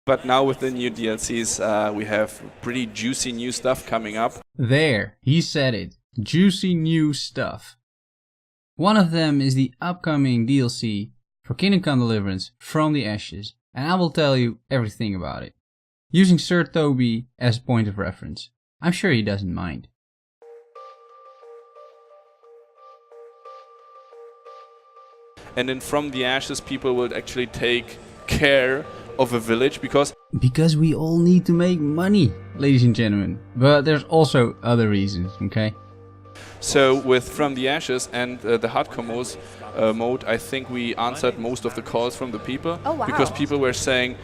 But now with the new DLCs, we have pretty juicy new stuff coming up. There, he said it. Juicy new stuff. One of them is the upcoming DLC for Kingdom Come Deliverance From the Ashes, and I will tell you everything about it, using Sir Tobi as a point of reference. I'm sure he doesn't mind. And in From the Ashes, people will actually take care of a village because we all need to make money, ladies and gentlemen. But there's also other reasons, okay? So with From the Ashes and the hardcore mode, I think we answered most of the calls from the people. Oh, wow. Because people were saying,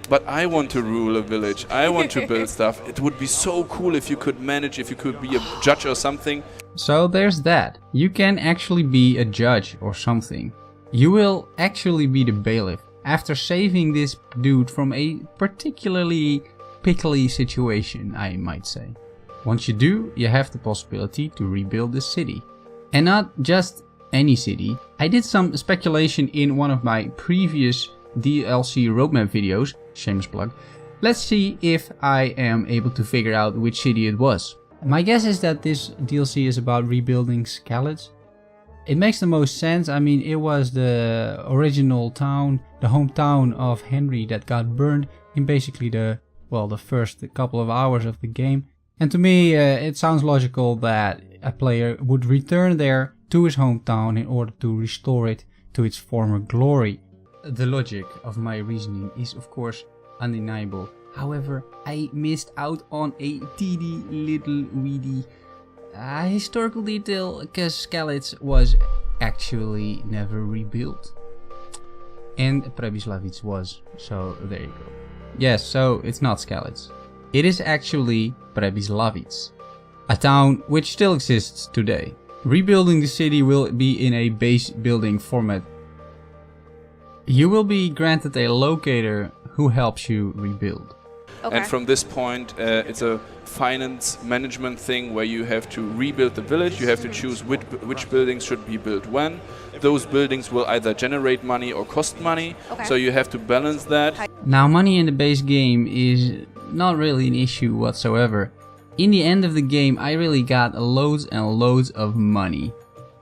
but I want to rule a village, I want to build stuff. It would be so cool if you could manage, if you could be a judge or something. So there's that. You can actually be a judge or something. You will actually be the bailiff after saving this dude from a particularly pickly situation, I might say. Once you do, you have the possibility to rebuild the city. And not just any city. I did some speculation in one of my previous DLC roadmap videos, shameless plug. Let's see if I am able to figure out which city it was. My guess is that this DLC is about rebuilding Skalitz. It makes the most sense. I mean, it was the original town, the hometown of Henry that got burned in basically the first couple of hours of the game. And to me, it sounds logical that a player would return there to his hometown in order to restore it to its former glory. The logic of my reasoning is of course undeniable. However, I missed out on a teeny little weedy historical detail, because Skalitz was actually never rebuilt. And Przemysławice was, so there you go. Yes, so it's not Skalitz. It is actually Przemysławice, a town which still exists today. Rebuilding the city will be in a base building format. You will be granted a locator who helps you rebuild. Okay. And from this point, it's a finance management thing where you have to rebuild the village. You have to choose which buildings should be built when. Those buildings will either generate money or cost money. Okay. So you have to balance that. Now, money in the base game is not really an issue whatsoever. In the end of the game, I really got loads and loads of money.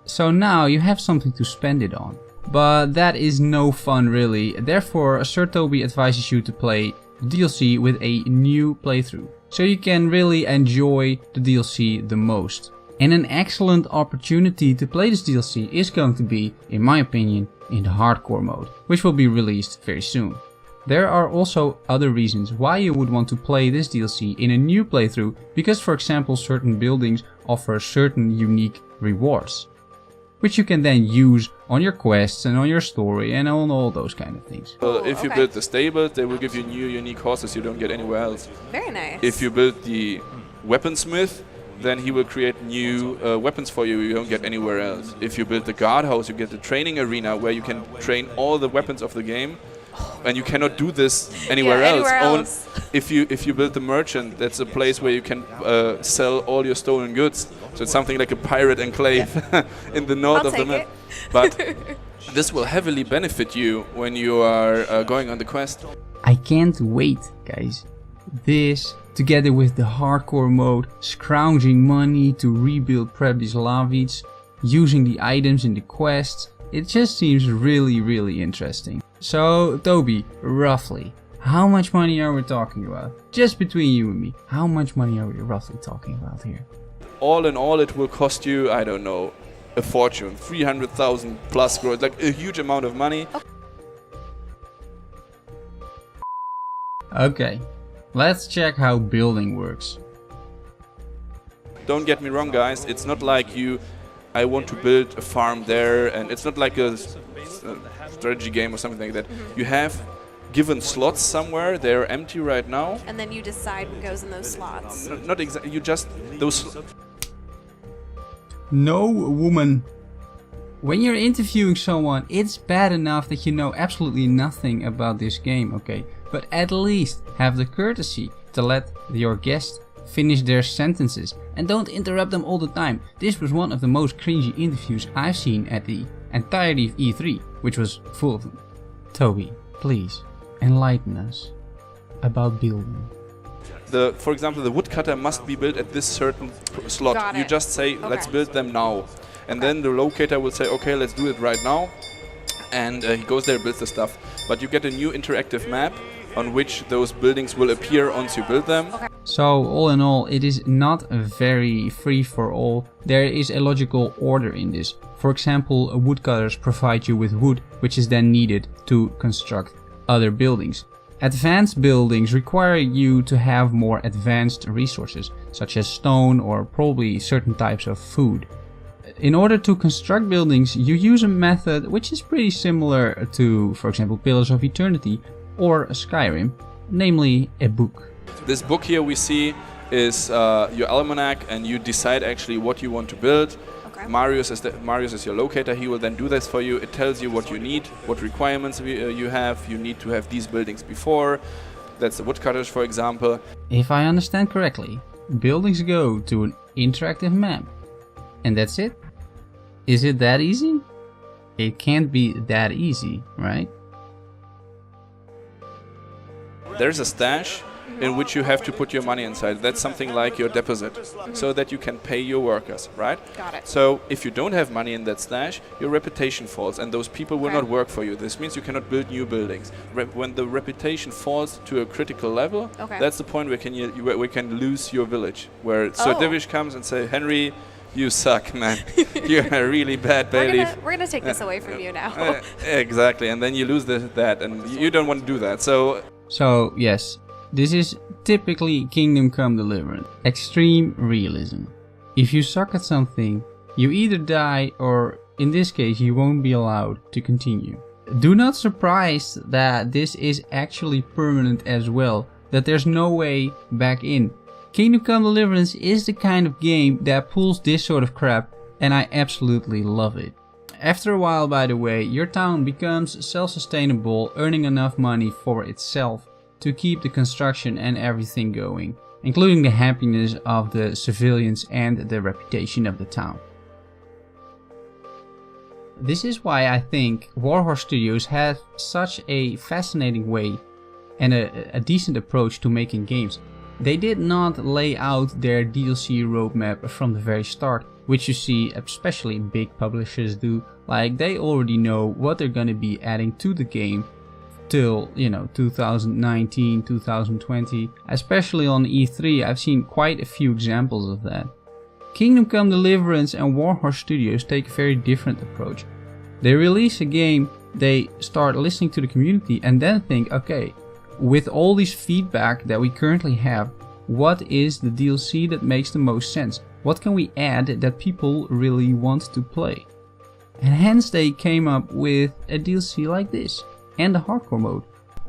So now you have something to spend it on. But that is no fun really. Therefore, Sir Tobi advises you to play DLC with a new playthrough, so you can really enjoy the DLC the most. And an excellent opportunity to play this DLC is going to be, in my opinion, in the hardcore mode, which will be released very soon. There are also other reasons why you would want to play this DLC in a new playthrough, because for example certain buildings offer certain unique rewards, which you can then use on your quests and on your story and on all those kind of things. If you build the stable, they will give you new unique horses you don't get anywhere else. Very nice. If you build the weaponsmith, then he will create new weapons for you don't get anywhere else. If you build the guardhouse, you get the training arena where you can train all the weapons of the game. And you cannot do this anywhere else. If you build the merchant, that's a place where you can sell all your stolen goods. So it's something like a pirate enclave in the north of the map. But this will heavily benefit you when you are going on the quest. I can't wait, guys. This, together with the hardcore mode, scrounging money to rebuild Przemysławice, using the items in the quests, it just seems really, really interesting. So, Tobi, roughly, how much money are we talking about? Just between you and me, how much money are we roughly talking about here? All in all, it will cost you, I don't know, a fortune. 300,000 plus growth, like a huge amount of money. Okay, let's check how building works. Don't get me wrong, guys, it's not like I want to build a farm there, and it's not like a strategy game or something like that. You have given slots somewhere, they're empty right now. And then you decide what goes in those slots. Not exactly, you just, those... No, woman. When you're interviewing someone, it's bad enough that you know absolutely nothing about this game, okay? But at least have the courtesy to let your guest finish their sentences and don't interrupt them all the time. This was one of the most cringy interviews I've seen at the entirety of E3, which was full of them. Tobi, please, enlighten us. about building? For example, the woodcutter must be built at this certain slot. Got You it. just say, let's Okay. build them now. And then the locator will say, okay, let's do it right now. And he goes there, builds the stuff. But you get a new interactive map on which those buildings will appear once you build them. Okay. So all in all, it is not very free for all. There is a logical order in this. For example, woodcutters provide you with wood, which is then needed to construct other buildings. Advanced buildings require you to have more advanced resources, such as stone or probably certain types of food. In order to construct buildings, you use a method which is pretty similar to, for example, Pillars of Eternity or Skyrim, namely a book. This book here we see is your almanac, and you decide actually what you want to build. Okay. Marius is your locator. He will then do this for you. It tells you what you need, what requirements you have. You need to have these buildings before. That's the woodcutters, for example. If I understand correctly, buildings go to an interactive map. And that's it? Is it that easy? It can't be that easy, right? There's a stash in which you have to put your money inside. That's something like your deposit, so that you can pay your workers, right? Got it. So if you don't have money in that stash, your reputation falls, and those people will Okay. not work for you. This means you cannot build new buildings. When the reputation falls to a critical level, Okay. that's the point where we can lose your village. Where Sir Oh. Divish comes and say, Henry, you suck, man. You're a really bad bailiff. We're gonna take this away from you now. Exactly, and then you lose that, and you don't want to do that. So yes, this is typically Kingdom Come Deliverance. Extreme realism. If you suck at something, you either die or in this case you won't be allowed to continue. Do not surprise that this is actually permanent as well, that there's no way back in. Kingdom Come Deliverance is the kind of game that pulls this sort of crap, and I absolutely love it. After a while, by the way, your town becomes self-sustainable, earning enough money for itself to keep the construction and everything going, including the happiness of the civilians and the reputation of the town. This is why I think Warhorse Studios have such a fascinating way and a decent approach to making games. They did not lay out their DLC roadmap from the very start, which you see especially big publishers do. Like, they already know what they're gonna be adding to the game till, 2019, 2020. Especially on E3, I've seen quite a few examples of that. Kingdom Come Deliverance and Warhorse Studios take a very different approach. They release a game, they start listening to the community and then think, okay, with all this feedback that we currently have, what is the DLC that makes the most sense? What can we add that people really want to play? And hence they came up with a DLC like this, and the hardcore mode.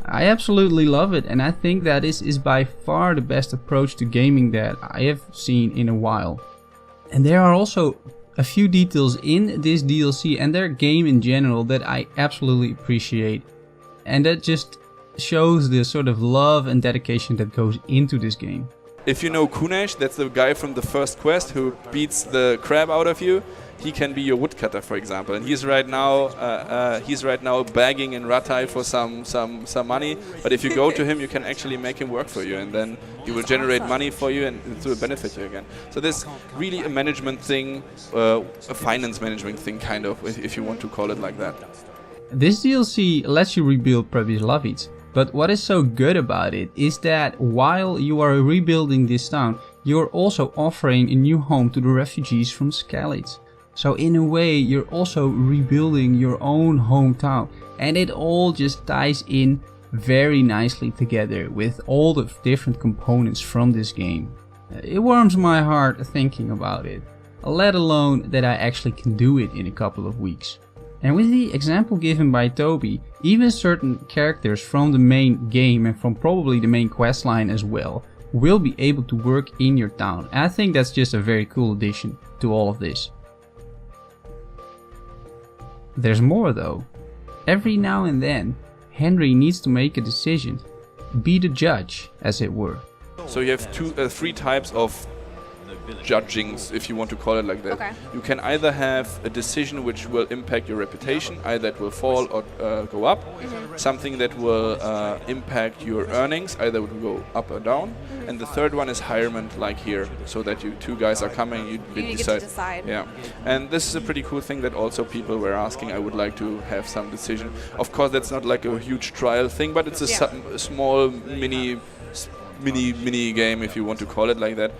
I absolutely love it, and I think that this is by far the best approach to gaming that I have seen in a while. And there are also a few details in this DLC and their game in general that I absolutely appreciate. And that just shows the sort of love and dedication that goes into this game. If you know Kunesh, that's the guy from the first quest who beats the crap out of you. He can be your woodcutter, for example, and he's right now begging in Rattay for some money. But if you go to him, you can actually make him work for you, and then he will generate money for you, and it will benefit you again. So this really a management thing, a finance management thing, kind of, if you want to call it like that. This DLC lets you rebuild previous Lovids. But what is so good about it is that while you are rebuilding this town, you're also offering a new home to the refugees from Skalids. So in a way, you're also rebuilding your own hometown, and it all just ties in very nicely together with all the different components from this game. It warms my heart thinking about it, let alone that I actually can do it in a couple of weeks. And with the example given by Tobi, even certain characters from the main game and from probably the main questline as well will be able to work in your town. And I think that's just a very cool addition to all of this. There's more though. Every now and then, Henry needs to make a decision, be the judge, as it were. So you have three types of judgings, if you want to call it like that. Okay. You can either have a decision which will impact your reputation, either it will fall or go up, something that will impact your earnings, either it will go up or down, and the third one is hirement, like here, so that you two guys are coming, you get to decide. Yeah, and this is a pretty cool thing that also people were asking. I would like to have some decision. Of course, that's not like a huge trial thing, but it's a small mini game, if you want to call it like that.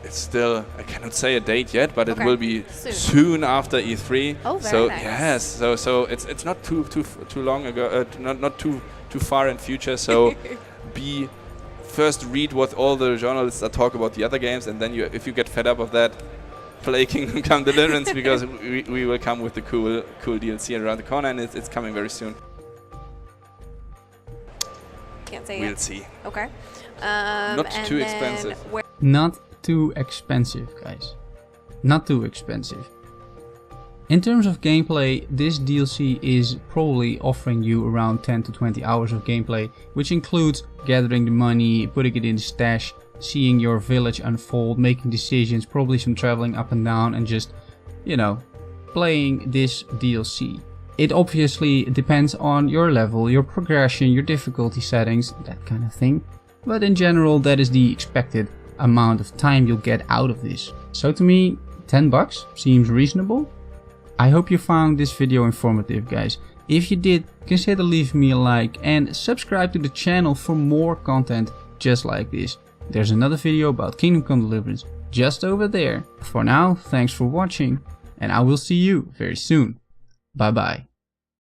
It's still, I cannot say a date yet, but it will be soon after E3. Oh, very so nice. yes, so it's not too long ago, not too far in future. So first read what all the journalists talk about the other games, and then if you get fed up of that, play Kingdom Come Deliverance, because we will come with the cool DLC around the corner, and it's coming very soon. Can't say We'll yet. see. Okay. Not too expensive. Not too expensive, guys. Not too expensive. In terms of gameplay, this DLC is probably offering you around 10 to 20 hours of gameplay, which includes gathering the money, putting it in the stash, seeing your village unfold, making decisions, probably some traveling up and down, and just, you know, playing this DLC. It obviously depends on your level, your progression, your difficulty settings, that kind of thing. But in general, that is the expected amount of time you'll get out of this. So to me, $10 seems reasonable. I hope you found this video informative, guys. If you did, consider leaving me a like and subscribe to the channel for more content just like this. There's another video about Kingdom Come Deliverance just over there. For now, thanks for watching, and I will see you very soon. Bye bye.